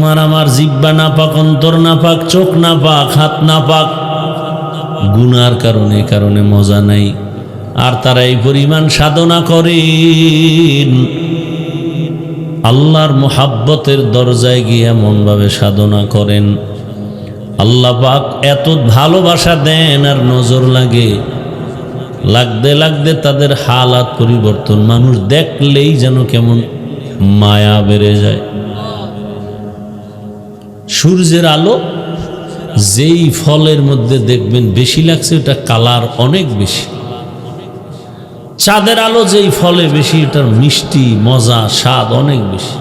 তোমার আমার জিহ্বা নাপাক, অন্তর নাপাক, চোখ নাপাক, হাত নাপাক, গুনার কারণে মজা নাই। আর তারা এই পরিমাণ সাধনা করেন, আল্লাহর মুহাব্বতের দরজায় গিয়ে এমনভাবে সাধনা করেন, আল্লাহ পাক এত ভালোবাসা দেন আর নজর লাগে, লাগতে লাগতে তাদের হালাত পরিবর্তন, মানুষ দেখলেই যেন কেমন মায়া বেড়ে যায়। সূর্যের আলো যেই ফলের মধ্যে দেখবেন বেশি লাগছে, ওটা কালার অনেক বেশি। চাঁদের আলো যেই ফলে বেশি, এটার মিষ্টি, মজা, স্বাদ অনেক বেশি।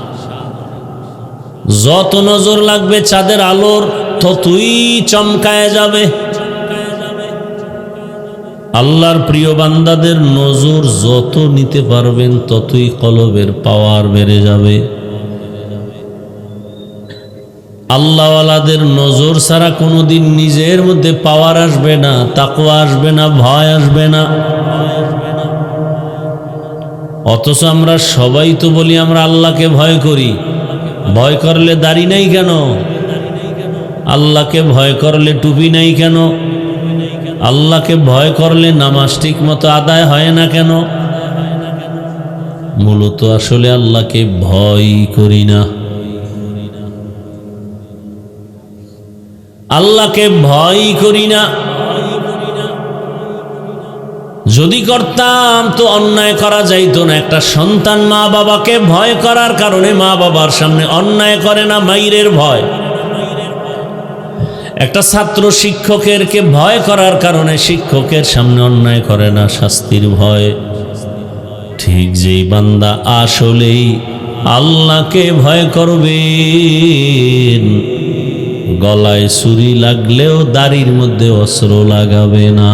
যত নজর লাগবে চাঁদের আলোর, ততই চমকায় যাবে। আল্লাহর প্রিয় বান্দাদের নজর যত নিতে পারবেন, ততই কলবের পাওয়ার বেড়ে যাবে। আল্লাহওয়ালাদের নজর ছাড়া কোনোদিন নিজের মধ্যে পাওয়ার আসবে না, তাকওয়া আসবে না, ভয় আসবে না। অথচ আমরা সবাই তো বলি আমরা আল্লাহকে ভয় করি। ভয় করলে দাড়ি নাই কেন? আল্লাহকে ভয় করলে টুপি নাই কেন? আল্লাহকে ভয় করলে নামাজ ঠিক মতো আদায় হয় না কেন? মূলত আসলে আল্লাহকে ভয় করি না। আল্লাহকে ভয় করি না। যদি করতাম তো অন্যায় করা যাইতো না। একটা সন্তান মা বাবাকে ভয় করার কারণে মা বাবার সামনে অন্যায় করে না, মাইরের ভয়। একটা ছাত্র শিক্ষকেরকে ভয় করার কারণে শিক্ষকের সামনে অন্যায় করে না, শাস্তির ভয়। ঠিক যেই বান্দা আসলেই আল্লাহকে ভয় করবেন, গলায় ছুরি লাগলেও দাড়ির মধ্যে অস্ত্র লাগাবে না।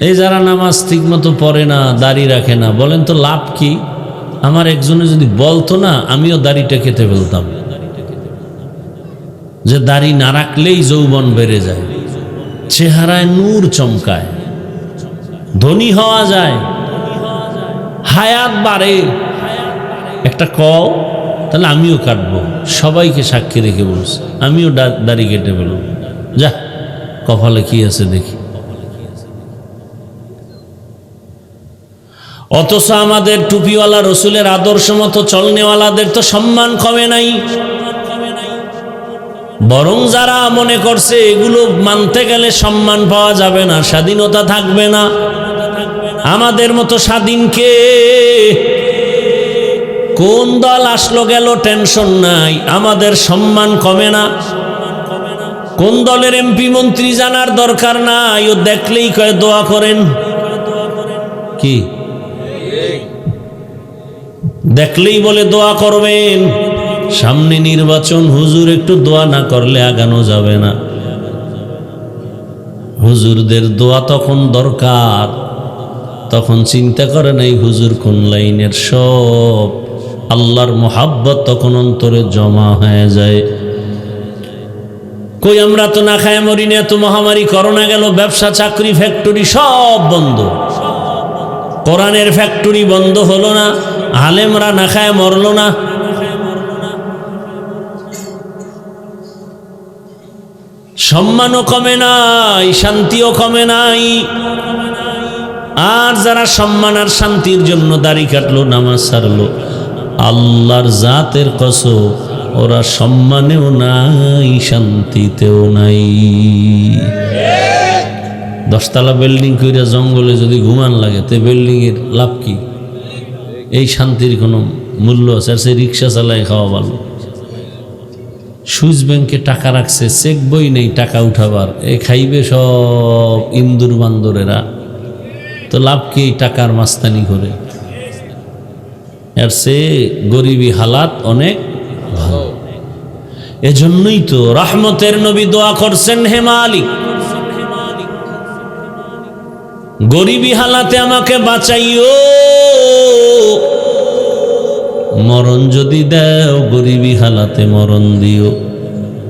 এই যারা নামাজ ঠিক মতো পড়ে না, দাড়ি রাখে না, বলেন তো লাভ কি? আমার একজনে যদি বলতো না, আমিও দাড়িটা কেটে ফেলতাম। যে দাড়ি না রাখলেই যৌবন বেড়ে যায়, চেহারায় নূর চমকায়, ধনী হওয়া যায়, হায়াত বাড়ে। একটা কও, তাহলে আমিও কাটবো। সবাইকে সাক্ষী রেখে বলছি, আমিও দাড়ি কেটে ফেলব। যা, কপালে কি আছে দেখি। অথচ আমাদের টুপিওয়ালা রসুলের আদর্শ মতো চলনেওয়ালাদের তো সম্মান কমে নাই, বরং যারা মনে করছে এগুলো মানতে গেলে সম্মান পাওয়া যাবে না, স্বাধীনতা থাকবে না, আমাদের মতো স্বাধীনকে কোন দল আসলো গেল টেনশন নাই, আমাদের সম্মান কমে না। কোন দলের এমপি মন্ত্রী জানার দরকার নাই, ও দেখলেই কয় দোয়া করেন। কি দেখলেই বলে দোয়া করবেন। সামনে নির্বাচন, হুজুর একটু দোয়া না করলে আগানো যাবে না। হুজুরদের দোয়া তখন দরকার, তখন চিন্তা করে নাই হুজুর কোন লাইনের। সব আল্লাহর মোহাব্বত তখন অন্তরে জমা হয়ে যায়। কই আমরা তো না খায় মরি না, এত মহামারী, করোনা গেল, ব্যবসা চাকরি ফ্যাক্টরি সব বন্ধ। কোরআনের ফ্যাক্টরি বন্ধ হলো না, আলেমরা না খায় মরল না। সম্মানও কমে নাই, শান্তিও কমে নাই। আর যারা সম্মান আর শান্তির জন্য দাড়ি কাটলো, নামাজ ছাড়লো, আল্লাহর জাতের কসম, ওরা সম্মানেও নাই, শান্তিতেও নাই। 10 তলা বিল্ডিং কইরা জঙ্গলে যদি ঘুমান লাগে, তে বিল্ডিং এর লাভ কি? এই শান্তির কোনো মূল্য আছে? আর সে রিক্সা চালায় খাওয়া ভালো। সুইস ব্যাংকে টাকা রাখছে, চেক বই নেই টাকা উঠাবার, এ খাইবে সব ইন্দুর বান্দরেরা। তো লাভ কি এই টাকার মাস্তানি করে? আর সে গরিবী হালাত অনেক ভালো। এজন্যই তো রহমতের নবী দোয়া করছেন, হে মালিক, গরিবী হালাতে আমাকে বাঁচাইও। মরণ যদি দাও, গরিবী হালাতে মরণ দিও।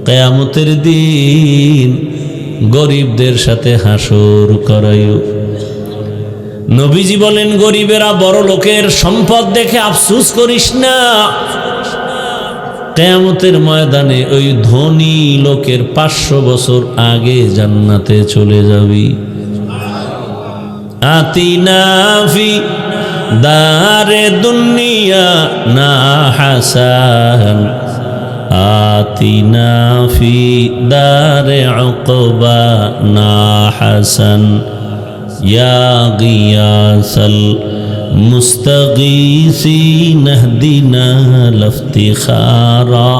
কিয়ামতের দিন গরিবদের সাথে হাসর করাইও। নবীজি বলেন, গরিবেরা বড় লোকের সম্পদ দেখে আফসোস করিস না, কিয়ামতের ময়দানে ওই ধনী লোকের 500 বছর আগে জান্নাতে চলে যাবি। আতিনা ফি দারে দুনিয়া না হাসান, আতিনা ফি দারে উকবা না হাসান, ইয়া গিয়াসাল মুস্তাগীসিন ইহদিনা লফতিখারা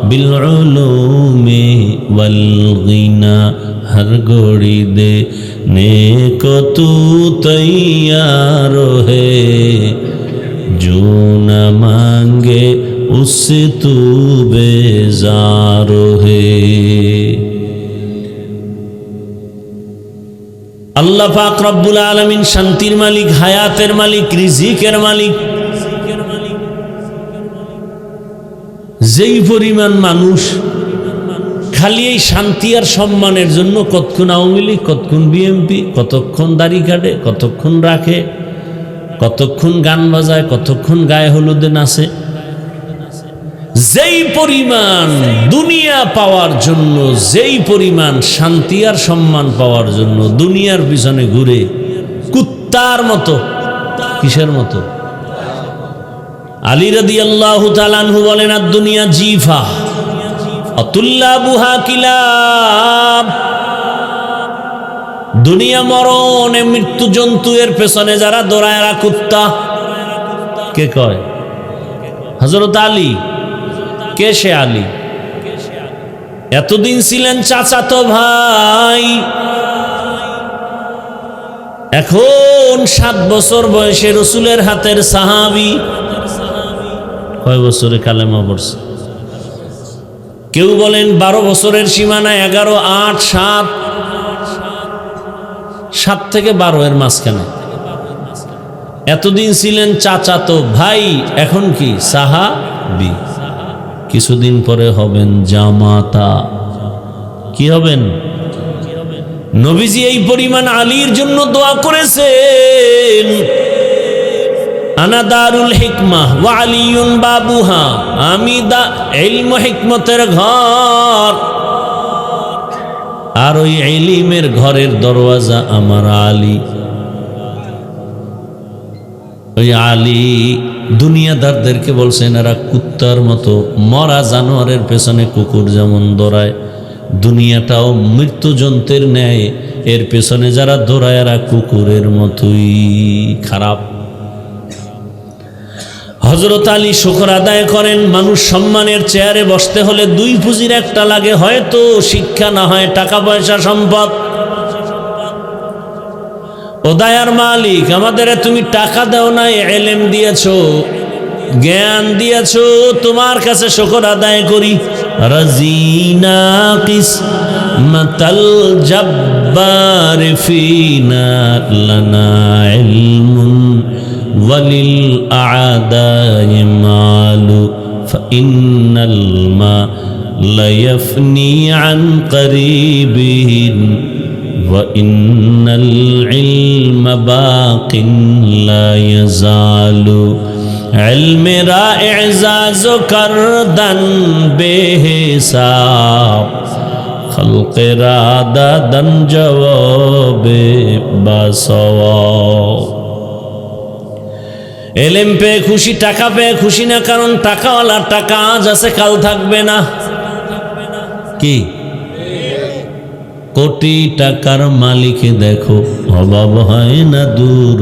বিল উলুমি ওয়াল গিনা। हर घड़ी दे नेक तू तैयार है, जो न मांगे उससे तू बेजार है। আল্লাহ পাক রব্বুল আলামিন শান্তির মালিক, হায়াতের মালিক, রিজিকের মালিক। যেই পরিমাণ মানুষ খালি এই শান্তি আর সম্মানের জন্য কতক্ষণ আওয়ামী লীগ, কতক্ষণ বিএমপি, কতক্ষণ দাড়ি কাটে, কতক্ষণ রাখে, কতক্ষণ গান বাজায়, কতক্ষণ গায়ে হলুদে নাচে। যেই পরিমাণ দুনিয়া পাওয়ার জন্য, যেই পরিমাণ শান্তি আর সম্মান পাওয়ার জন্য দুনিয়ার পিছনে ঘুরে কুত্তার মতো। কিসের মতো? আলী রাদিয়াল্লাহু তাআলা আনহু বলেন, আর দুনিয়া জিফা অতুল্লাবুহা কিলাব। দুনিয়া মরণ, মৃত্যু জন্তু, এর পেছনে যারা দৌড়ায় এরা কুত্তা। কে কয়? হযরত আলী। কে সে আলী? এতদিন ছিলেন চাচাতো ভাই, এখন 7 বছর বয়সে রসুলের হাতের সাহাবী। কয় বছরে কালেমা পড়ছে? কেউ বলেন 12 বছরের সীমানা, 11, 8, 7 থেকে 12 এর মাঝখানে। এতদিন ছিলেন চাচাতো ভাই, এখন কি সাহাবী। কিছুদিন পরে হবেন জামাতা। কি হবেন? নবীজি এই পরিমাণ আলীর জন্য দোয়া করেছেন, আনা দারুল হিকমাহ ওয়া আলিয়ুন বাবুহা। আমি ইলম হিকমতের ঘর, আর ওই ইলমের ঘরের দরওয়াজা আমার আলী। ওই আলী দুনিয়াদারদেরকে বলছেন, এরা কুত্তার মতো, মরা জানোয়ারের পেছনে কুকুর যেমন দৌড়ায়, দুনিয়াটাও মৃত্যু জন্তুর ন্যায় এর পেছনে যারা দৌড়ায় এরা কুকুরের মতোই খারাপ। হযরত আলী শুকর আদায় করেন, মানুষ সম্মানের চেয়ারে বসতে হলে 2 পুঁজির একটা লাগে, হয়তো শিক্ষা, না হয় টাকা পয়সা সম্পদ। ও দয়ার মালিক, আমাদের তুমি টাকা দাও না, ইলম দিয়েছো, জ্ঞান দিয়েছো, তোমার কাছে শুকর আদায় করি। রাজিনা কিসমাতাল জব্বার ফিনা লানা ইলমুন ওয়ালিল আ'দাই মালু ফাইন্নাল মা লা ইয়াফনি আন করিবিন وَإِنَّ الْعِلْمَ بَاقٍ لَا يَزَالُ علم را اعزاز کردن بے حساب خلق را دادن جواب باسواب এলেম পেয়ে খুশি, টাকা পেয়ে খুশি না, কারণ টাকাওয়ালার টাকা আজ আছে কাল থাকবে না। কি? কোটি টাকার মালিক দেখো, অভাব হয় না দূর,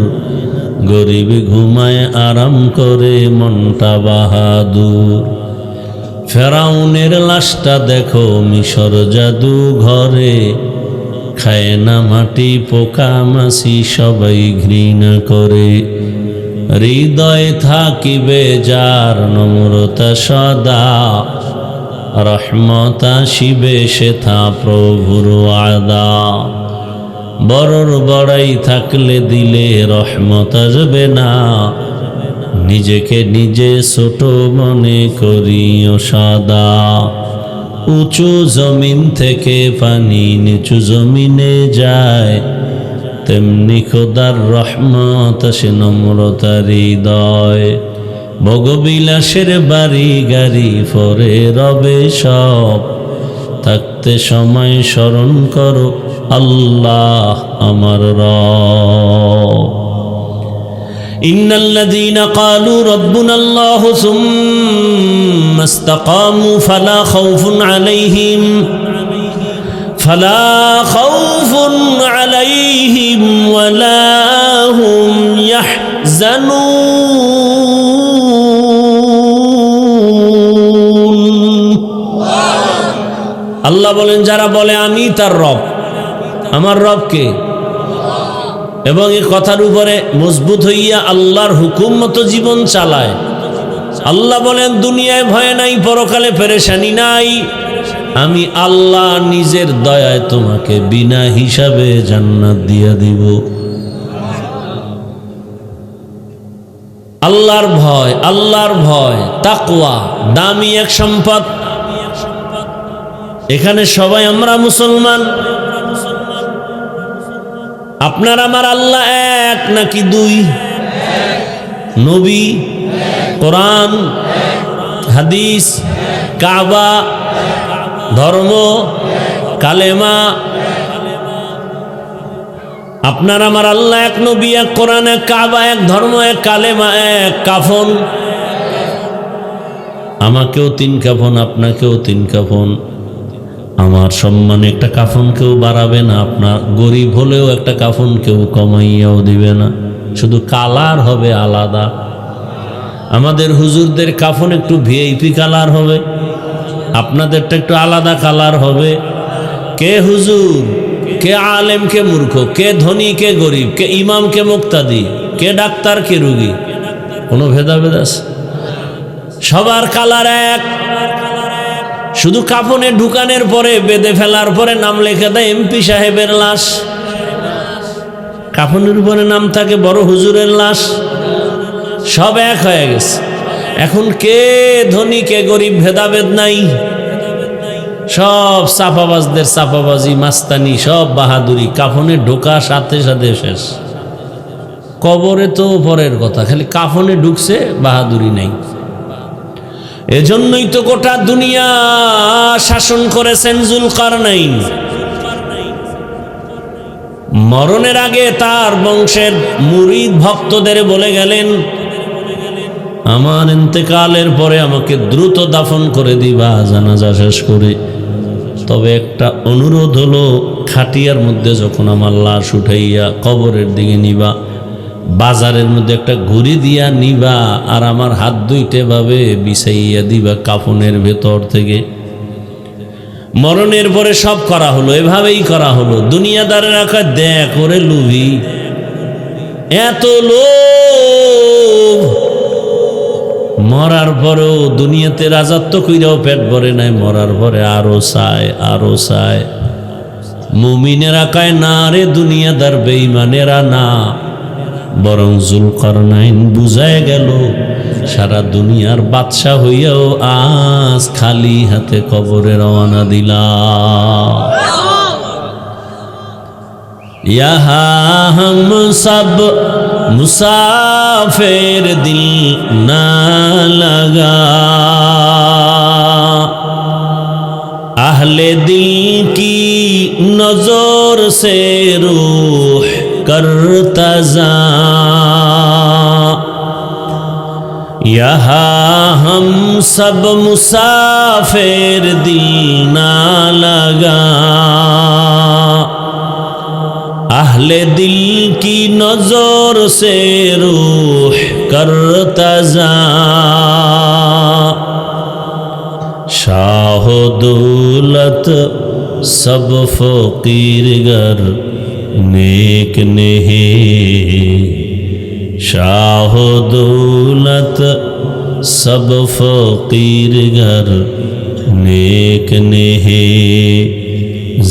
গরিব ঘুমায় আরাম করে মনটা বাহাদুর। ফেরাউনের লাশটা দেখো মিশর জাদু ঘরে, খায় না মাটি পোকা মাছি সবাই ঘৃণা করে। হৃদয় থাকিবে যার নম্রতা সদা, রহমত আসিবে সেথা প্রভুর ওয়াদা। বড়র বড়াই থাকলে দিলে রহমত আসবে না, নিজেকে নিজে ছোট মনে করিও সদা। উঁচু জমিন থেকে পানি নিচু জমিনে যায়, তেমনি খোদার রহমত আসে নম্রতার হৃদয়। ভোগবিলাসের বাড়ি গাড়ি পরে রবে সব, থাকতে সময় স্মরণ করো আল্লাহ আমার রব। ইন্নাল্লাযীনা ক্বালু রাব্বুনাল্লাহু সুম্মা ইসতাকামু ফালা খাউফুন আলাইহিম ওয়ালা হুম ইয়াহজানুন। আল্লাহ বলেন, যারা বলে আমি তার রব, আমার রবকে, এবং এই কথার উপরে মজবুত হইয়া আল্লাহর হুকুম মতো জীবন চালায়, আল্লাহ বলেন দুনিয়ায় ভয় নাই, পরকালে পেরেশানি নাই, আমি আল্লাহ নিজের দয়ায় তোমাকে বিনা হিসাবে জান্নাত দিয়া দিব। আল্লাহর ভয়, আল্লাহর ভয়, তাকওয়া দামি এক সম্পদ। এখানে সবাই আমরা মুসলমান। আপনার আমার আল্লাহ এক নাকি দুই? নবী, কোরআন, হাদিস, কাবা, ধর্ম, কালেমা। আপনার আমার আল্লাহ এক, নবী এক, কোরআন এক, কাবা এক, ধর্ম এক, কালেমা এক, কাফন। আমাকেও তিন কাফন, আপনাকেও তিন কাফন। আমার সম্মানে একটা কাফন কেউ বাড়াবে না, আপনার গরিব হলেও একটা কাফন কেউ কমাইয়াও দিবে না, শুধু কালার হবে আলাদা। আমাদের হুজুরদের কাফন একটু ভিআইপি কালার হবে, আপনাদেরটা একটু আলাদা কালার হবে। কে হুজুর, কে আলেম, কে মূর্খ, কে ধনী, কে গরিব, কে ইমাম, কে মুক্তাদি, কে ডাক্তার, কে রুগী, কোনো ভেদাভেদ আছে? সবার কালার এক। শুধু কাফনে ঢুকানোর পরে, বেঁধে ফেলার পরে নাম লেখা দেয় এমপি সাহেবের লাশ, কাফনের উপরে নাম থাকে বড় হুজুরের লাশ। সব এক হয়ে গেছে। এখন কে ধনী কে গরিব ভেদাভেদ নাই, সব চাপাবাজদের চাপাবাজি, মাস্তানি, সব বাহাদুরি কাফনে ঢোকা সাথে সাথে শেষ। কবরে তো পরের কথা, খালি কাফনে ঢুকছে বাহাদুরি নাই। এজন্যই তো গোটা দুনিয়া শাসন করেছেন জুলকারনাইন। মরণের আগে তার বংশের মুরিদ ভক্তদের বলে গেলেন, আমার ইন্তেকালের পরে আমাকে দ্রুত দাফন করে দিবা জানাজা শেষ করে। তবে একটা অনুরোধ হলো, খাটিয়ার মধ্যে যখন আমার লাশ উঠাইয়া কবরের দিকে নিবা, বাজারের মধ্যে একটা ঘুরি দিয়া নিবা, আর আমার হাত দুইটে ভাবে বিছাইয়া দিবা কাফনের ভেতর থেকে। মরণের পরে সব করা হলো, এভাবেই করা হলো। দুনিয়াদারের আঁকা দেখ করে লুভি, এত লোভ। মরার পরেও দুনিয়াতে রাজত্ব কইরাও পেট ভরে নাই, মরার পরে আরো চায়, আরো চায়। মুমিনেরা কয় না রে, দুনিয়াদার বেঈমানেরা না। বরং জুলকারনাইন বুঝায় গেল, সারা দুনিয়ার বাদশা হইয়াও আজ খালি হাতে কবরে রওনা দিলা। ইহা হাম সব মুসাফির দিল না লাগা, আহলে দিল কি নজর সে রূহ करता जा। यहाँ हम सब मुसाफिर दिल ना लगा, अहले दिल की नजर से रूह करता जा। शाह दौलत सब फकीर गर नेक नहीं, शाह दौलत सब फकीर घर नेक नहीं।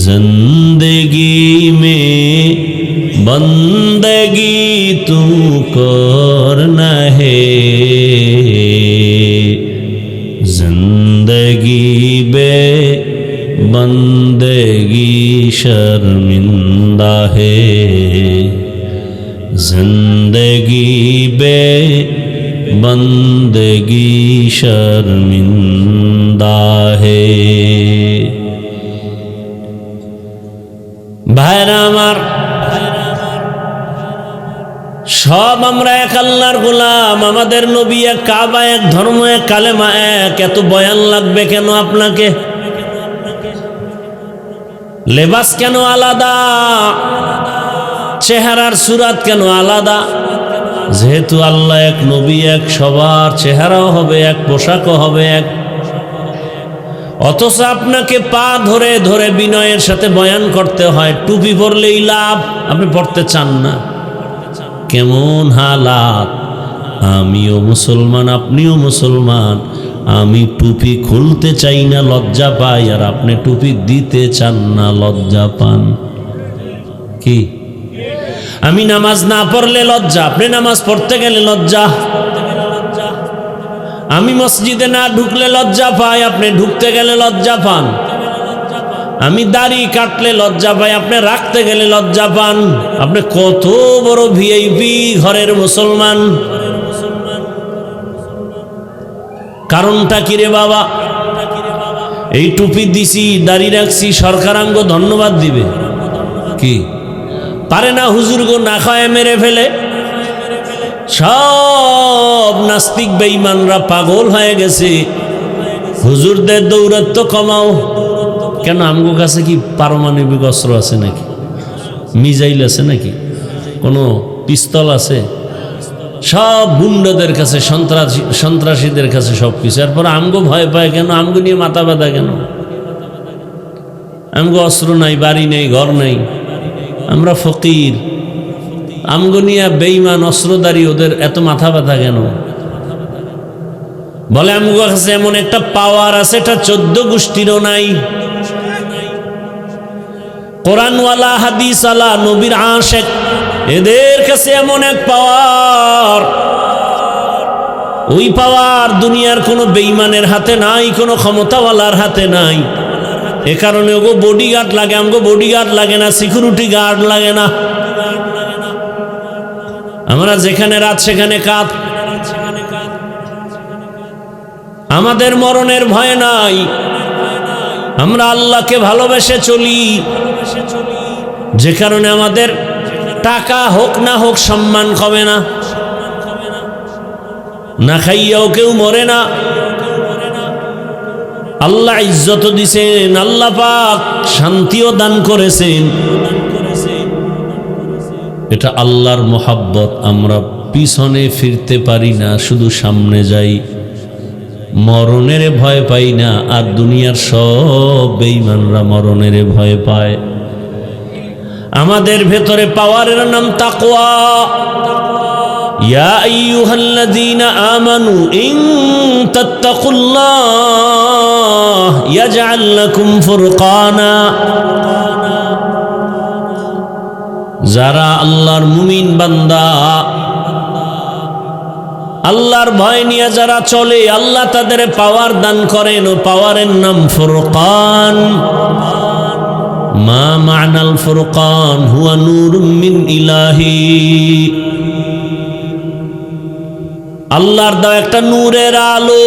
जिंदगी में बंदगी तू करना है, जिंदगी बे बंदेगी शर्मिंदा है, जिंदगी बे बंदेगी शर्मिंदा है। ভাইরা আমার, সব আমরা এক আল্লাহর গোলাম, আমাদের নবী এক, কাবা এক, ধর্ম এক, কালেমা এক। এত বয়ান লাগবে কেন আপনাকে? লেবাস কেন আলাদা? চেহারার সুরাত কেন আলাদা? যেহেতু আল্লাহ এক, নবী এক, সবার চেহারাও হবে এক, পোশাকও হবে এক। অথচ আপনাকে পা ধরে ধরে বিনয়ের সাথে বয়ান করতে হয়। টুপি পরলেই লাভ, আপনি পড়তে চান না। কেমন হালাত! আমিও মুসলমান, আপনিও মুসলমান, আমি টুপি খুলতে চাই না, লজ্জা পাই, আর আপনি টুপি দিতে চান না, লজ্জা পান। কি? আমি নামাজ না পড়লে লজ্জা, আপনি নামাজ পড়তে গেলে লজ্জা। আমি মসজিদে না ঢুকলে লজ্জা পাই, আপনি ঢুকতে গেলে লজ্জা পান। আমি দাড়ি কাটলে লজ্জা পাই, আপনি রাখতে গেলে লজ্জা পান। আপনি কত বড় ভিআইপি ঘরের মুসলমান। কারণটা কি রে বাবা? এই টুপি দিছি, দাড়ি রাখছি, সরকার আঙ্গ ধন্যবাদ দিবে কি? পারে না। হুজুর গো না খায় মেরে ফেলে। সব নাস্তিক বেঈমানরা পাগল হয়ে গেছে। হুজুরদের দৌরাত্ম্য কমাও। কেন? আমগো কাছে কি পারমাণবিক অস্ত্র আছে নাকি? মিসাইল আছে নাকি? কোনো পিস্তল আছে? সব গুন্ডাদের কাছে, সন্ত্রাসীদের কাছে সব কিছু। এরপর আমগো ভয় পায় কেন? আমগো নিয়ে মাথা ব্যথা কেন? আমগো অস্ত্র নাই, বাড়ি নেই, ঘর নেই, আমরা ফকির। আমগো নিয়ে বেঈমান অস্ত্রধারী, ওদের এত মাথা ব্যথা কেন? বলে আমগো কাছে এমন একটা পাওয়ার আছে, এটা 14 গোষ্ঠীরও নাই। কোরআনওয়ালা, হাদিসওয়ালা, নবীর আশিক, এদের কাছে এমন এক পাওয়ার, ওই পাওয়ার দুনিয়ার কোনো বেঈমানের হাতে নাই, কোনো ক্ষমতাওয়ালার হাতে নাই। এ কারণে ওগো বডিগার্ড লাগে, আমগো বডিগার্ড লাগে না, সিকিউরিটি গার্ড লাগে না। আমরা যেখানে রাত সেখানে কাত। আমাদের মরণের ভয় নাই, আমরা আল্লাহকে ভালোবেসে চলি। যে কারণে আমাদের টাকা হোক না হোক সম্মান কমে না, না খাইয়াও কেউ মরে না। আল্লাহ ইজ্জত দিছেন, আল্লাহ পাক শান্তিও দান করেছেন। এটা আল্লাহর মোহাব্বত। আমরা পিছনে ফিরতে পারি না, শুধু সামনে যাই। মরণের ভয় পাই না, আর দুনিয়ার সব বেঈমানরা মরণের ভয় পায়। আমাদের ভেতরে পাওয়ারের নাম তাকওয়া। ইয়া আইয়ুহাল্লাযীনা আমানু ইন তাত্তাকুল্লাহ ইয়াজআল লাকুম ফুরকানা। যারা আল্লাহর মুমিন বান্দা, আল্লাহর ভয় নিয়ে যারা চলে, আল্লাহ তাদের পাওয়ার দান করেন। ও পাওয়ারের নাম ফুরকান। মা মা'নাল ফুরকান হুয়া নূরুম মিন ইলাহি। আল্লাহর দাও একটা নূরের আলো,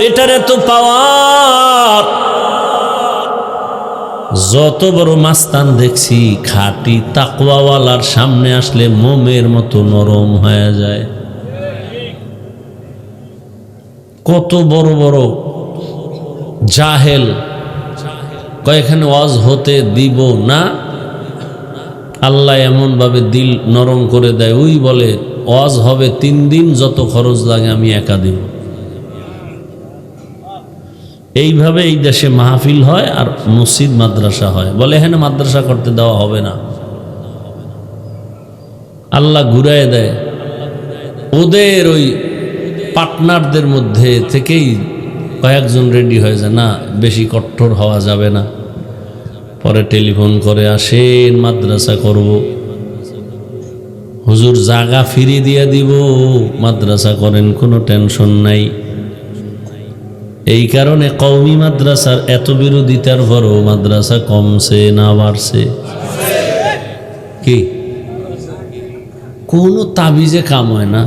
এটারে তো পাওয়ার। যত বড় মাস্তান দেখছি, খাঁটি তাকওয়াওয়ালার সামনে আসলে মোমের মতো নরম হয়ে যায়। কত বড় বড় জাহেল কয়েকখানে ওয়াজ হতে দিব না, আল্লাহ এমন ভাবে দিল নরম করে দেয়। ওই বলে ওয়াজ হবে 3 দিন, যত খরচ লাগে আমি একা দিব। এইভাবে এই দেশে মাহফিল হয় আর মসজিদ মাদ্রাসা হয়। বলে এখানে মাদ্রাসা করতে দেওয়া হবে না, আল্লাহ ঘুরায় দেয়। ওদের ওই পার্টনারদের মধ্যে থেকেই কয়েকজন রেডি হয়ে যায়, না বেশি কঠোর হওয়া যাবে না। পরে টেলিফোন করে আসেন, মাদ্রাসা করব। হুজুর জায়গা ফিরিয়ে দিয়ে দিব, মাদ্রাসা করেন, কোনো টেনশন নাই। এই কারণে কওমি মাদ্রাসার এত বিরোধিতার পরও মাদ্রাসা কমছে না বাড়ছে? কি কোনো তাবিজে কাম হয় না।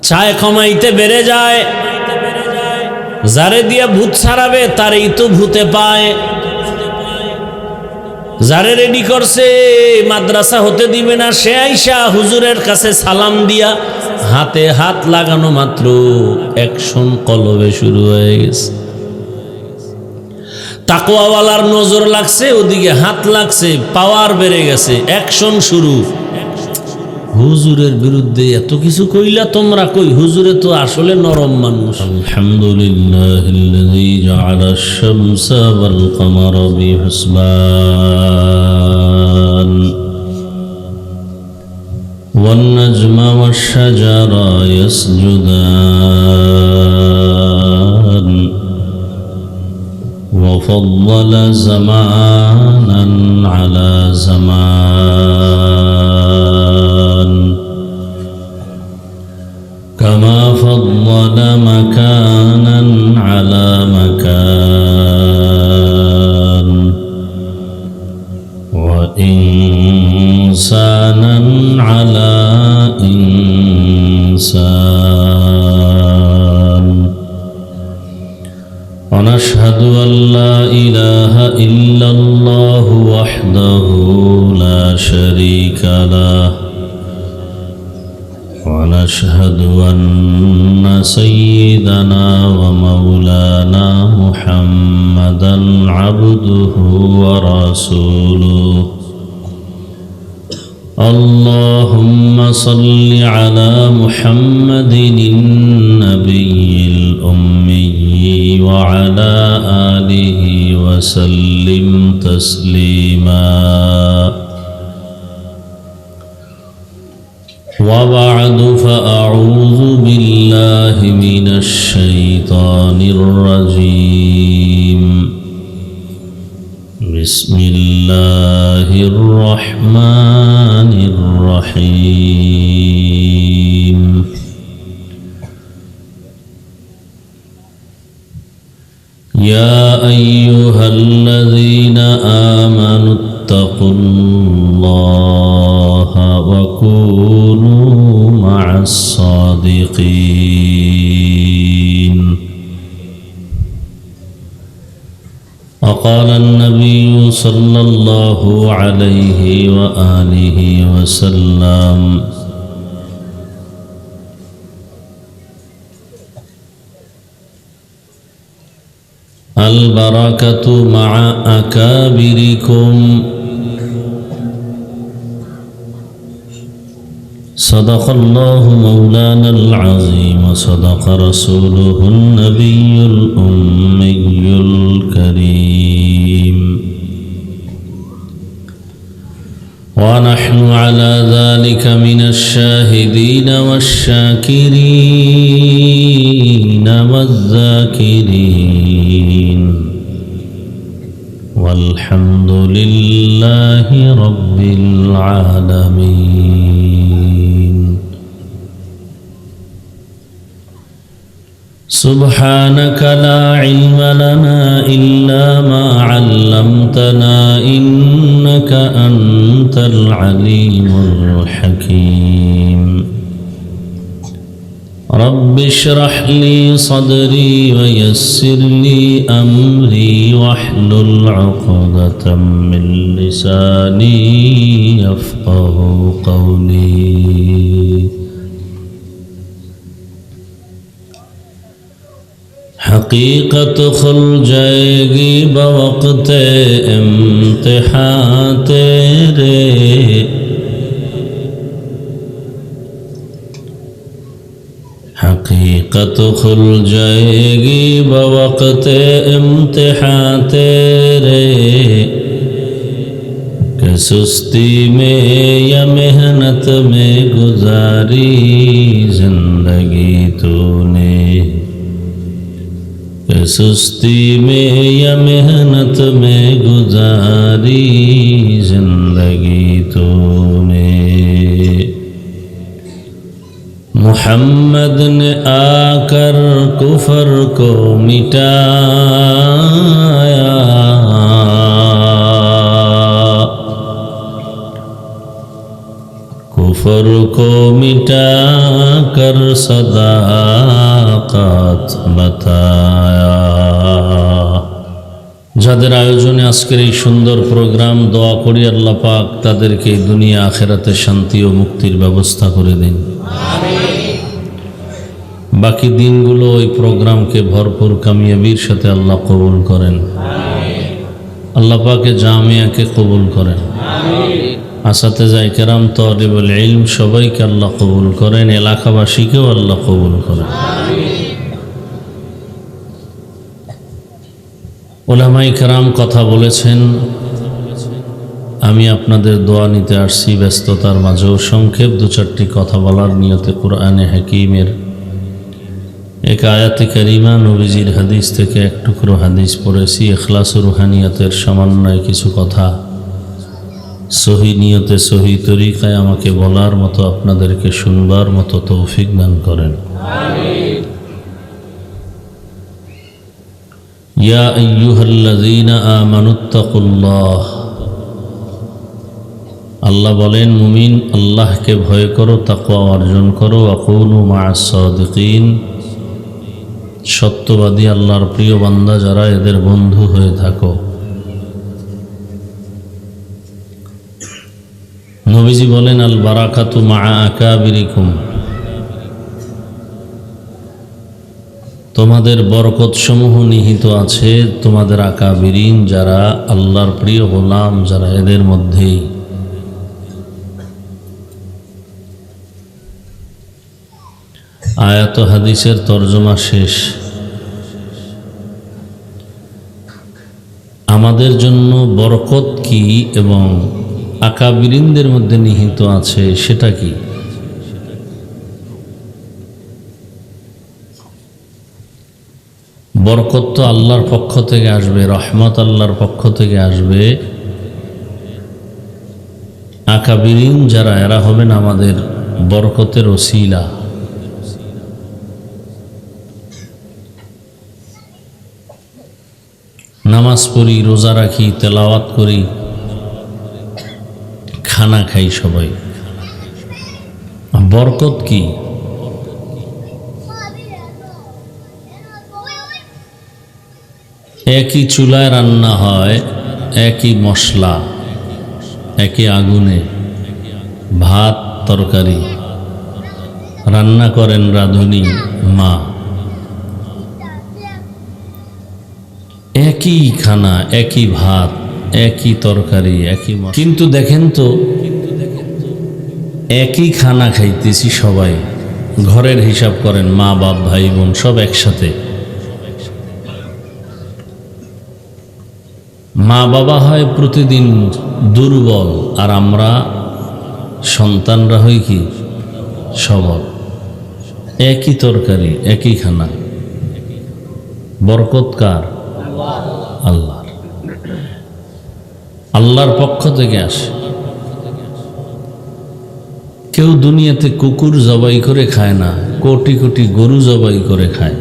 চায় কমাইতে বেড়ে যায়, যারে দিয়া ভূত ছাড়াবে তারই তো ভূতে পায়। যারে রেডি করছে মাদ্রাসা হতে দিবে না, সে আইসা হুজুরের কাছে সালাম দিয়া হাতে হাত লাগানো মাত্র অ্যাকশন কলবে শুরু হয়ে গেছে। তাকওয়াওয়ালার নজর লাগছে, ওদিকে হাত লাগছে, পাওয়ার বেড়ে গেছে, অ্যাকশন শুরু। হুজুরের বিরুদ্ধে এত কিছু কইলা তোমরা, কই হুজুরে তো আসলে নরম মানুষ। আলহামদুলিল্লাহিল্লাযী জাআলাশ শামসা ওয়াল কমারা বিহিসবান ওয়ান নাজমা ওয়াশ শাজারা ইয়াসজুদান ওয়া ফাদ্দালা জামানান আলা জামান كما فضل مكانا على مكان وإنسانا على إنسان ونشهد أن لا إله إلا الله وحده لا شريك له ونشهد أن سيدنا ومولانا محمدا عبده ورسوله اللهم صل على محمد النبي الأمي وعلى آله وسلم تسليما وبعد فأعوذ بالله من الشيطان الرجيم بسم الله الرحمن الرحيم يا أيها الذين آمنوا اتقوا الله وكونوا مع الصادقين وقال النبي صلى الله عليه وآله وسلم البركة مع أكابركم صدق الله مولانا العظيم وصدق رسوله النبي الأمي الكريم ونحن على ذلك من الشاهدين والشاكرين والذاكرين والحمد لله رب العالمين سبحانك لا علم لنا إلا ما علمتنا إنك أنت العليم الحكيم رب اشرح لي صدري ويسر لي أمري واحلل عقدة من لساني يفقه قولي حقیقت کھل جائے گی بوقت امتحان تیرے حقیقت کھل جائے گی بوقت امتحان تیرے کہ سستی میں یا محنت میں گزاری زندگی تو نے سستی میں یا محنت میں گزاری زندگی تو نے मोहम्मद ने आकर कुफर को मिटाया, कुफर को मिटाकर सदाकत बताया। যাদের আয়োজনে আজকের এই সুন্দর প্রোগ্রাম, দোয়া করি আল্লাহ পাক তাদেরকে দুনিয়া আখিরাতে শান্তি ও মুক্তির ব্যবস্থা করে দিন। বাকি দিনগুলো ওই প্রোগ্রামকে ভরপুর কামিয়াবির সাথে আল্লাহ কবুল করেন। আল্লাহ পাকে জামিয়াকে কবুল করেন। আসাতেজায়ে কেরাম, তালিবুল ইলম সবাইকে আল্লাহ কবুল করেন। এলাকাবাসীকেও আল্লাহ কবুল করেন। উলামায়ে কেরাম কথা বলেছেন, আমি আপনাদের দোয়া নিতে আসছি। ব্যস্ততার মাঝেও সংক্ষেপ দু চারটি কথা বলার নিয়তে কুরআনে হাকিমের এক আয়াতে কারিমা, নবীজির হাদিস থেকে এক টুকরো হাদিস পড়েছি। ইখলাস ও রুহানিয়াতের সমন্বয়ে কিছু কথা সহি নিয়তে সহি তরিকায় আমাকে বলার মতো, আপনাদেরকে শুনবার মতো তৌফিক দান করেন। ইয়া আইয়ুহাল্লাযীনা আমানুত্তাকুল্লাহ, আল্লাহ বলেন মুমিন আল্লাহকে ভয় করো, তাকওয়া অর্জন করো। ওয়াকুনু মা'আস সাদিকিন, সত্যবাদী আল্লাহর প্রিয় বান্দা যারা, এদের বন্ধু হয়ে থাকো। নবীজি বলেন আল বারাকাতু মা'a আকাবিরিকুম, তোমাদের বরকত সমূহ নিহিত আছে তোমাদের আকাবিরিন যারা, আল্লাহর প্রিয় গোলাম যারা, এদের মধ্যেই। আয়াত হাদিসের তরজমা শেষ। আমাদের জন্য বরকত কি এবং আকাবিরিনদের মধ্যে নিহিত আছে সেটা কি? বরকত তো আল্লাহর পক্ষ থেকে আসবে, রহমত আল্লাহর পক্ষ থেকে আসবে। আকাবিরিন যারা, এরা হবেন আমাদের বরকতের ওসিলা। নামাজ পড়ি, রোজা রাখি, তেলাওয়াত করি, খানা খাই সবাই। বরকত কি? একই চুলায় রান্না হয়, একই মশলা, একই আগুনে ভাত তরকারি রান্না করেন রাঁধুনি মা। একই খানা, একই ভাত, একই তরকারি, একই মশলা, কিন্তু দেখেন তো একই খানা খাইতেছি সবাই। ঘরের হিসাব করেন, মা বাপ ভাই বোন সব একসাথে। মা বাবা হয় প্রতিদিন দুর্বল, আর আমরা সন্তানরা হই কি সবল। একই তরকারি, একই খানা, বরকত কার? আল্লাহর। আল্লাহর পক্ষ থেকে আসে। কেউ দুনিয়াতে কুকুর জবাই করে খায় না, কোটি কোটি গরু জবাই করে খায়।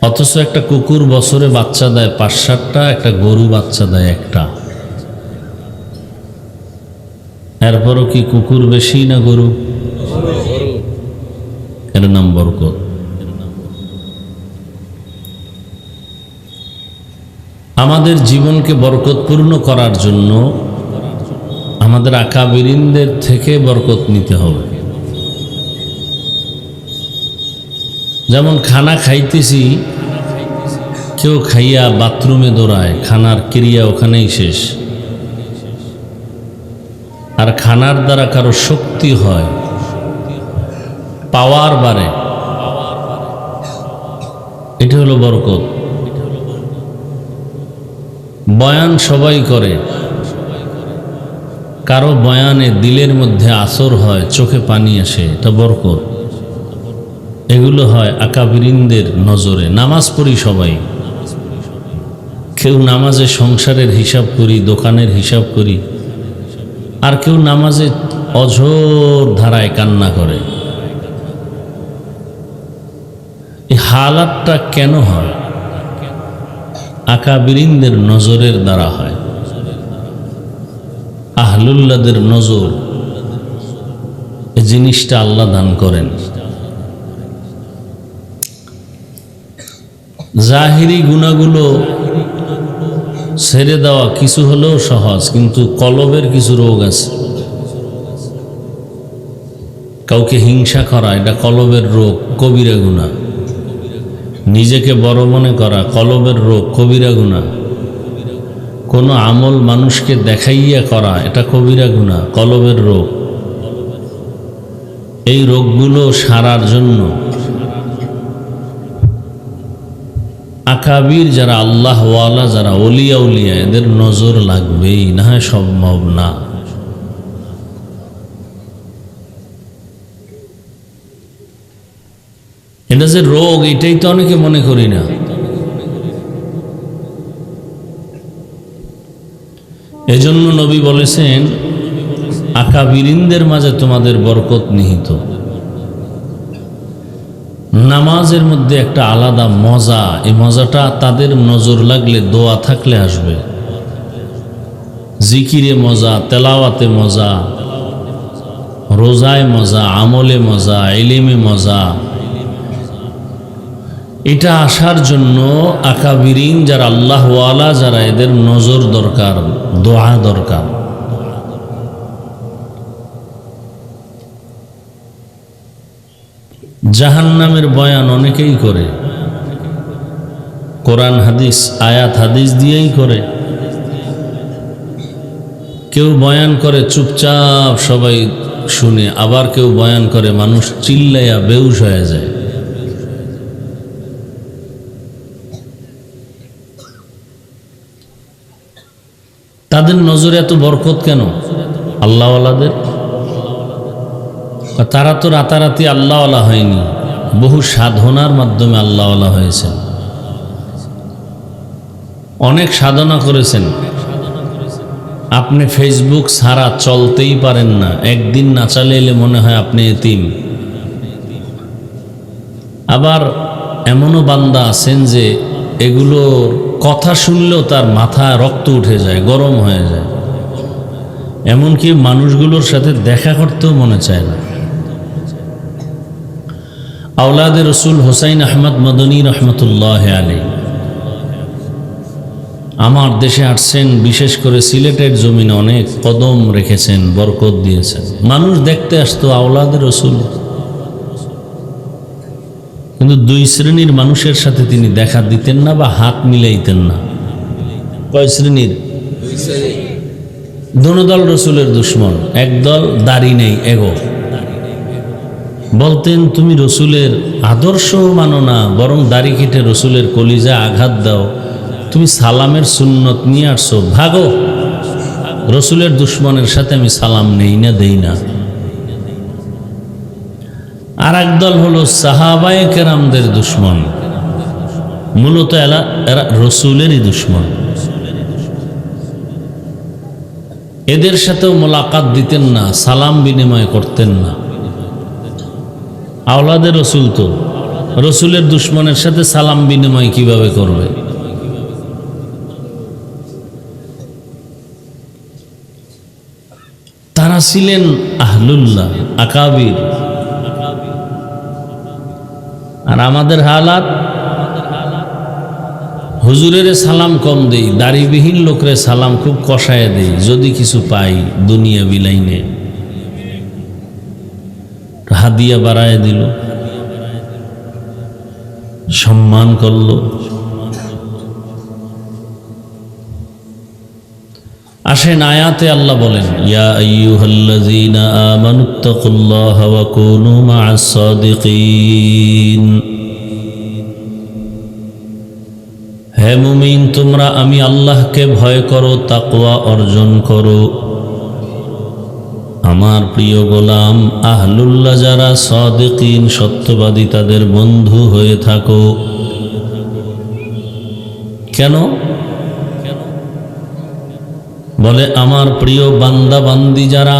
অথচ একটা কুকুর বছরে বাচ্চা দেয় ৫-৭টা, একটা গরু বাচ্চা দেয় একটা। এরপরও কি কুকুর বেশি না গরু? এর নাম বরকত। আমাদের জীবনকে বরকতপূর্ণ করার জন্য আমাদের আকাবিরিনদের থেকে বরকত নিতে হবে। যেমন খানা খাইতেছি, কেউ খাইয়া বাথরুমে দৌড়ায়, খানার ক্রিয়া ওখানেই শেষ। আর খানার দ্বারা কারো শক্তি হয়, পাওয়ার বাড়ে, এটা হলো বরকত। বয়ান সবাই করে, কারো বয়ানে দিলের মধ্যে আসর হয়, চোখে পানি আসে, এটা বরকত। এগুলো হয় আকাবিরিনদের নজরে। নামাজ পড়ি সবাই, কেউ নামাজে সংসারের হিসাব করি, দোকানের হিসাব করি, আর কেউ নামাজে অঝোর ধারায় কান্না করে। এই হালাতটা কেন হয়? আকাবিরিনদের নজরের দ্বারা হয়। আহলুল্লাহদের নজর এই জিনিসটা আল্লাহ দান করেন। জাহিরি গুনাহগুলো ছেড়ে দেওয়া কিছু হলেও সহজ, কিন্তু কলবের কিছু রোগ আছে। কাউকে হিংসা করা এটা কলবের রোগ, কবিরা গুনাহ। নিজেকে বড় মনে করা কলবের রোগ, কবিরা গুনাহ। কোনো আমল মানুষকে দেখাইয়া করা এটা কবিরা গুনাহ, কলবের রোগ। এই রোগগুলো সারার জন্য আকাবির যারা আল্লাহওয়ালা, যারা ওলিয়া উলিয়া, এদের নজর লাগবেই, না হয় সম্ভব না। এটা যে রোগ, এটাই তো অনেকে মনে করি না। এজন্য নবী বলেছেন, আকাবিরিনদের মাঝে তোমাদের বরকত নিহিত। নামাজের মধ্যে একটা আলাদা মজা, এই মজাটা তাদের নজর লাগলে, দোয়া থাকলে আসবে। জিকিরে মজা, তেলাওয়াতে মজা, রোজায় মজা, আমলে মজা, ইলমে মজা। এটা আসার জন্য আকাবিরিন যারা আল্লাহওয়ালা, যারা এদের নজর দরকার, দোয়া দরকার। জাহান্নামের বয়ান অনেকেই করে, কোরআন হাদিস, আয়াত হাদিস দিয়েই করে। কেউ বয়ান করে চুপচাপ সবাই শুনে, আবার কেউ বয়ান করে মানুষ চিল্লাইয়া বেহুশ হয়ে যায়। তাদের নজরে এত বরকত কেন আল্লাহওয়ালাদের? তারা তো রাতারাতি আল্লাহওয়ালা হয়নি, বহু সাধনার মাধ্যমে আল্লাহওয়ালা হয়েছেন। অনেক সাধনা করেছেন। আপনি ফেসবুক ছাড়া চলতেই পারেন না, একদিন না চালাইলে মনে হয় আপনি এতিম। আবার এমনও বান্দা আছেন যে এগুলোর কথা শুনলেও তার মাথায় রক্ত উঠে যায়, গরম হয়ে যায়, এমনকি মানুষগুলোর সাথে দেখা করতেও মনে চায় না। আওলাদে রসুল হোসাইন আহমদ মদনী রহমতুল্লাহ আলাইহি আমার দেশে আসছেন, বিশেষ করে সিলেটের জমিনে অনেক কদম রেখেছেন, বরকত দিয়েছেন। মানুষ দেখতে আসতো আওলাদে রসুল, কিন্তু দুই শ্রেণীর মানুষের সাথে তিনি দেখা দিতেন না বা হাত মিলাইতেন না। কয় শ্রেণীর? দোনোদল রসুলের দুশ্মন। একদল দাড়ি নেই, এগো। বলতেন তুমি রসুলের আদর্শ মানো না, বরং দাড়ি কেটে রসুলের কলিজা আঘাত দাও। তুমি সালামের সুন্নত নিয়ে আসছো, ভাগো। রসুলের দুশ্মনের সাথে আমি সালাম নেই না, দেই না। আর একদল হলো সাহাবায়ে কেরামদের দুশ্মন, মূলত এরা রসুলেরই দুশ্মন। এদের সাথেও মোলাকাত দিতেন না, সালাম বিনিময় করতেন না। আওলাদে রসুল তো রসুলের দুশ্মনের সাথে সালাম বিনিময় কিভাবে করবে? তারা ছিলেন আহলুল্লাহ, আকাবির। আর আমাদের হালাত, হুজুরের সালাম কম দেই, দাড়িবিহীন লোকরে সালাম খুব কষায় দেই, যদি কিছু পাই দুনিয়া বিলাইনে। হাদিয়া বাড়ায় দিল, সম্মান করল। আসেন আয়াতে আল্লাহ বলেন, ইয়া আইয়ুহাল্লাযীনা আমানুত্তাকুল্লাহা ওয়া কুনু মা'আস সাদিকিন। হে মুমিন, তোমরা আমি আল্লাহকে ভয় করো, তাকওয়া অর্জন করো। আমার প্রিয় গোলাম আহলুল্লাহ যারা সাদিকিন, সত্যবাদী, তাদের বন্ধু হয়ে থাকো। কেন? বলে আমার প্রিয় বান্দা বান্দি যারা,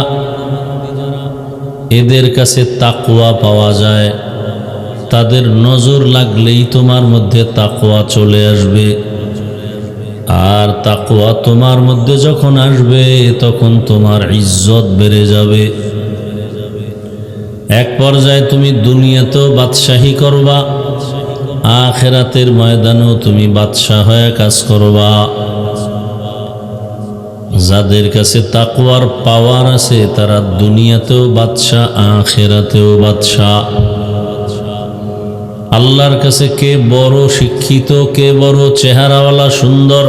এদের কাছে তাকওয়া পাওয়া যায়, তাদের নজর লাগলেই তোমার মধ্যে তাকওয়া চলে আসবে। আর তাকওয়া তোমার মধ্যে যখন আসবে তখন তোমার ইজ্জত বেড়ে যাবে। এক পর্যায়ে তুমি দুনিয়াতেও বাদশাহী করবা, আখিরাতের ময়দানেও তুমি বাদশাহ হয়ে কাজ করবা। যাদের কাছে তাকওয়ার পাওয়ার আছে তারা দুনিয়াতেও বাদশাহ, আখিরাতেও বাদশাহ। আল্লাহর কাছে কে বড় শিক্ষিত, কে বড় চেহারাওয়ালা সুন্দর,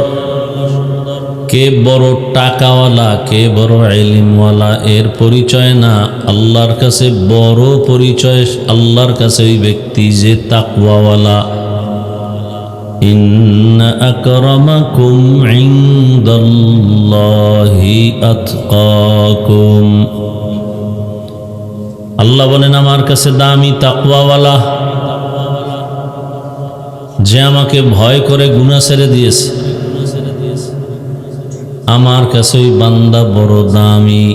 কে বড় টাকাওয়ালা, কে বড় ইলমওয়ালা এর পরিচয় না। আল্লাহর কাছে বড় পরিচয় আল্লাহর কাছে ওই ব্যক্তি যে তাকওয়াওয়ালা। ইন্না আকরামাকুম ইনদাল্লাহি আতকাকুম। আল্লাহ বলেন আমার কাছে দামি তাকওয়াওয়ালা, যে আমাকে ভয় করে গুনাহ ছেড়ে দিয়েছে। আমার কাছে ওই বান্দা বড় দামি।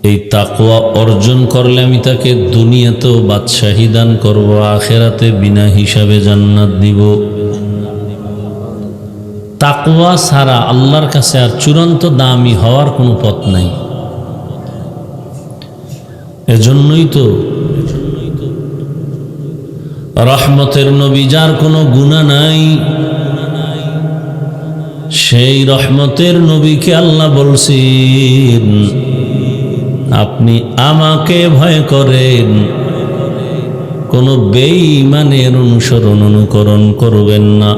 এই তাকওয়া অর্জন করলে আমি তাকে দুনিয়াতেও বাদশাহী দান করব, আখিরাতে বিনা হিসাবে জান্নাত দিব। তাকওয়া ছাড়া আল্লাহর কাছে আর চূড়ান্ত দামি হওয়ার কোনো পথ নাই। এজন্যই তো রহমতের নবী, যার কোনো গুনাহ নাই, সেই রহমতের নবীকে আল্লাহ বলছেন আপনি আমাকে ভয় করেন, কোনো বেঈমানের অনুসরণ অনুকরণ করবেন না।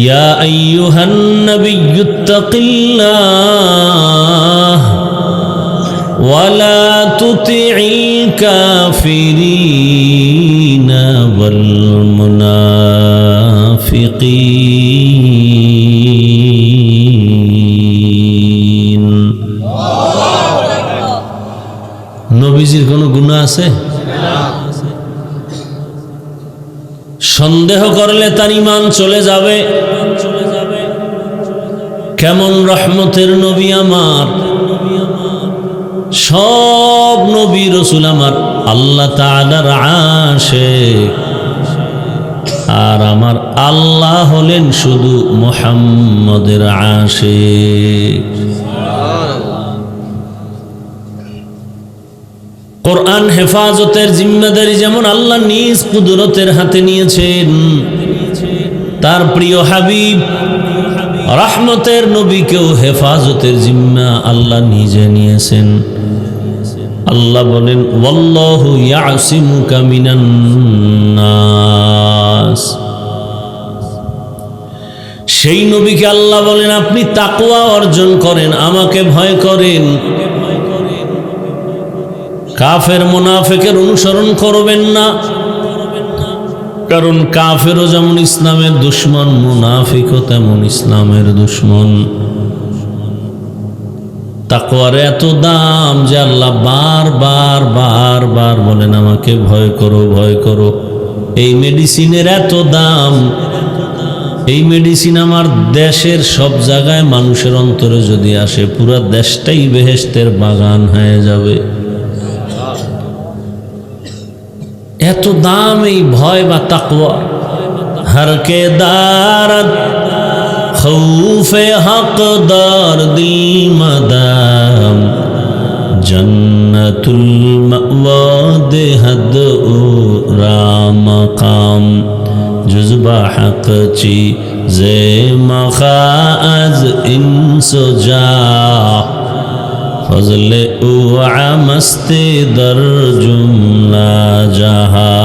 ইয়া আইয়ুহান নাবিয়্যুত্তাকিল্লাহ ওয়ালা তুতি'ল কাফিরিনা ওয়াল মুনাফিকিন। নবীজির কোনো গুনাহ আছে? সন্দেহ করলে তার ঈমান চলে যাবে। কেমন রহমতের নবী আমার, সব নবী রাসূল আমার আল্লাহ তাআলার আশিক, আর আমার আল্লাহ হলেন শুধু মুহাম্মদের আশিক। কোরআন হেফাজতের জিম্মাদারি যেমন আল্লাহ নিজ কুদরতের হাতে নিয়েছেন, তার প্রিয় হাবিব রহমতের নবীকেও হেফাজতের জিম্মা আল্লাহ নিজে নিয়েছেন। আল্লাহ বলেন ওয়াল্লাহু ইয়াসিমুকা মিনান নাস। সেই নবীকে আল্লাহ বলেন আপনি তাকওয়া অর্জন করেন, আমাকে ভয় করেন, কাফের মুনাফিকের অনুসরণ করবেন না। কারণ কাফেরও যেমন ইসলামের দুশমন, মুনাফিকও তেমন ইসলামের দুশমন। তাকওয়ার এত দাম যে আল্লাহ বারবার বারবার বলেন আমাকে ভয় করো, ভয় করো। এই মেডিসিনের এত দাম, এই মেডিসিন আমার দেশের সব জায়গায় মানুষের অন্তরে যদি আসে, পুরো দেশটাই বেহেশতের বাগান হয়ে যাবে। এত দাম এই ভয় বা তাকওয়া। হর কে দারত খৌফে হকদার দিল মাদাম, জন্নতুল মাওয়া দেহদ ও রামকাম, জুজবা হক চি জে মখাজ ইনসুজা, ফজলে ও আমস্তে দর জুমলা জাহা।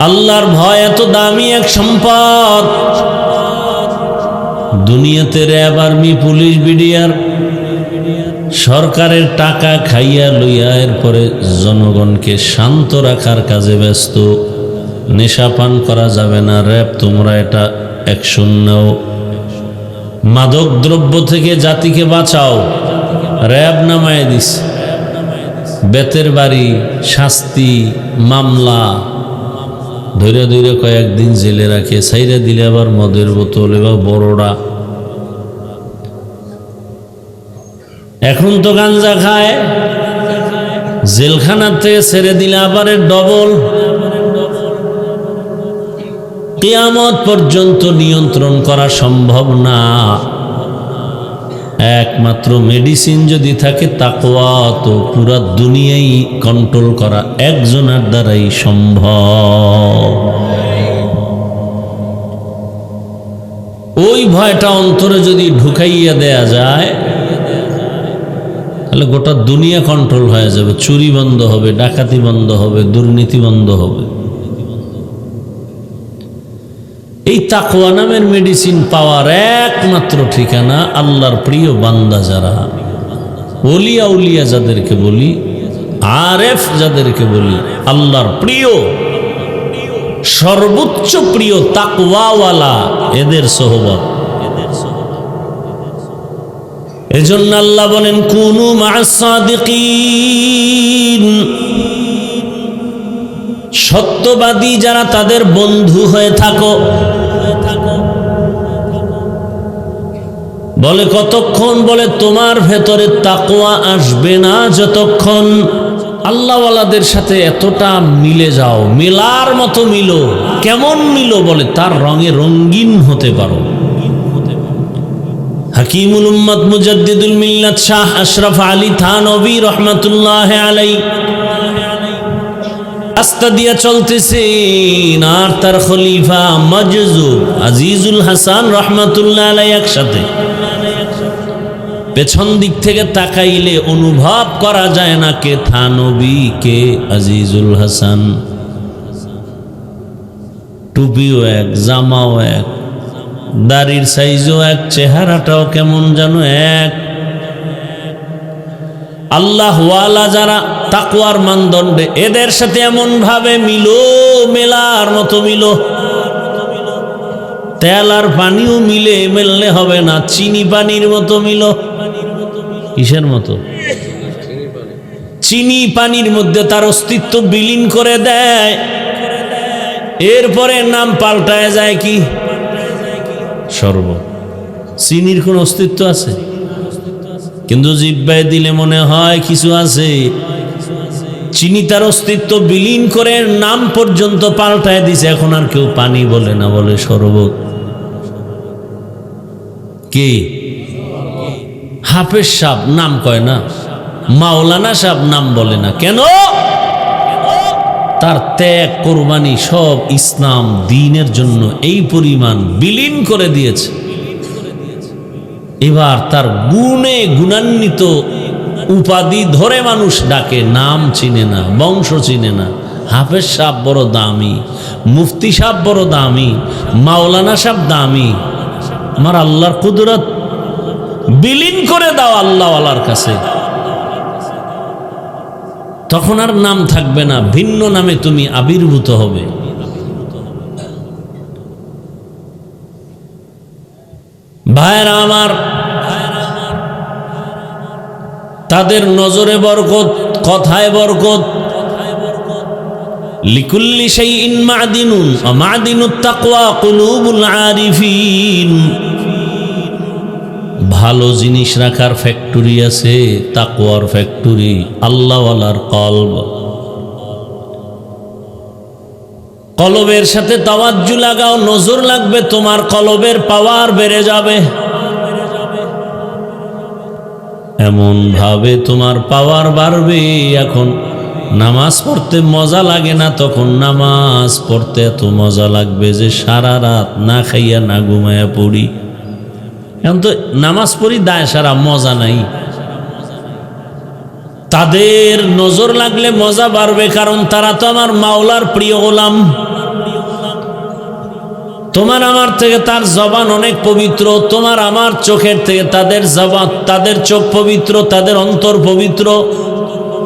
আল্লাহর ভয় এত দামি এক সম্পদ। দুনিয়াতে র্যাব, আর্মি, পুলিশ, বিডিআর সরকারের টাকা খাইয়া লইয়া এরপরে জনগণকে শান্ত রাখার কাজে ব্যস্ত। নেশা পান করা যাবে না, র্যাব তোমরা এটা অ্যাকশন নাও। মাদক দ্রব্য থেকে জাতিকে বাঁচাও, র্যাব নামায় দিস। বেতের বাড়ি, শাস্তি, মামলা, ধৈর্য ধৈর্য কয়েকদিন জেলে রাখে, সাইরা দিলে আবার মদের বোতল, এবার বড়রা। এখন তো গাঞ্জা খায়, জেলখানার থেকে ছেড়ে দিলে আবার ডবল। কিয়ামত পর্যন্ত নিয়ন্ত্রণ করা সম্ভব না। একমাত্র মেডিসিন যদি থাকে তাকওয়া, তো পুরা দুনিয়াই কন্ট্রোল করা একজনের দ্বারাই সম্ভব। ওই ভয়টা অন্তরে যদি ঢুকাইয়া দেয়া যায়, তাহলে গোটা দুনিয়া কন্ট্রোল হয়ে যাবে। চুরি বন্ধ হবে, ডাকাতি বন্ধ হবে, দুর্নীতি বন্ধ হবে। এই তাকওয়া নামের মেডিসিন পাওয়ার একমাত্র ঠিকানা আল্লাহর প্রিয় বান্দা যারা, ওলিয়া উলিয়া যাদেরকে বলি, আরেফ যাদেরকে বলি, আল্লাহর প্রিয়, সর্বোচ্চ প্রিয় তাকওয়াওয়ালা, এদের সোহবত। এজন্য আল্লাহ বলেন কুনু মা'আস সাদিকিন, সত্যবাদী যারা তাদের বন্ধু হয়ে থাকো। বলে কতক্ষণ? বলে তোমার ভেতরে তাকওয়া আসবে না যতক্ষণ আল্লাহওয়ালাদের সাথে এতটা মিলে যাও, মেলার মতো মিলো। কেমন মিলো? বলে তার রঙে রঙিন হতে পারো। হাকিমুল উম্মত মুজাদ্দিদুল মিল্লাত শাহ আশরাফ আলী থানভী রহমাতুল্লাহ আলাইহি রাস্তা দিয়া চলতেছেন, আর তার খলিফা মজজুব আজিজুল হাসান রহমাতুল্লাহ আলাইহি একসাথে। পেছন দিক থেকে তাকাইলে অনুভব করা যায় না কে থানভী, কে আজিজুল হাসান। টুপিও এক, জামাও এক, দাড়ির সাইজও এক, চেহারাটাও কেমন যেন এক। আল্লাহওয়ালা যারা তাকওয়ার মানদণ্ডে, এদের সাথে এমন ভাবে মিলো, মেলার মতো মিলো। তেল আর পানিও মিলে মেললে হবে না, চিনি পানির মতো মিলো। কিসের মতো? চিনি পানির মধ্যে তার অস্তিত্ব বিলীন করে দেয়, এরপরে নাম পাল্টায় যায় কি শরবত। চিনির কোন অস্তিত্ব আছে? কিন্তু জিহ্বায় দিলে মনে হয় কিছু আছে। চিনি তার অস্তিত্ব বিলীন করে নাম পর্যন্ত পাল্টায় দিছে। এখন আর কেউ পানি বলে না, বলে শরবত। কে? হাফেজ সাহেব নাম কয় না, মাওলানা সাহেব নাম বলে না। কেন? তার ত্যাগ, কোরবানি সব ইসলাম দ্বীনের জন্য এই পরিমাণ বিলীন করে দিয়েছে। এবার তার গুণে গুণান্বিত উপাধি ধরে মানুষ ডাকে, নাম চিনে না, বংশ চিনে না। হাফেজ সাহেব বড় দামি, মুফতি সাহেব বড় দামি, মাওলানা সাহেব দামি। আমার আল্লাহর কুদরত বিলীন করে দাও আল্লাহওয়ালার কাছে, তখন আর নাম থাকবে না, ভিন্ন নামে তুমি আবির্ভূত হবে। ভাইরা আমার, তাদের নজরে বরকত, কথায় বরকত। লিকুল্লি শাইইন মা'দিনুন ওয়া মা'দিনুত তাকওয়া কুলুবুল আরিফিন। ভালো জিনিস রাখার ফ্যাক্টরি আছে, তাকওয়ার ফ্যাক্টরি, আল্লাহওয়ালার কলব। কলবের সাথে তাওয়াজ্জু লাগাও, নজর লাগবে, তোমার কলবের পাওয়ার বেড়ে যাবে। এমন ভাবে তোমার পাওয়ার বাড়বে, এখন নামাজ পড়তে মজা লাগে না, তখন নামাজ পড়তে এত মজা লাগবে যে সারা রাত না খাইয়া না ঘুমাইয়া পড়ি। এখন তো নামাজ পড়ি দায় সারা, মজা নাই। তাদের নজর লাগলে মজা বাড়বে, কারণ তারা তো আমার মাওলার প্রিয় গোলাম। তোমার আমার থেকে তার জবান অনেক পবিত্র, তোমার আমার চোখের থেকে তাদের জবান, তাদের চোখ পবিত্র, তাদের অন্তর পবিত্র।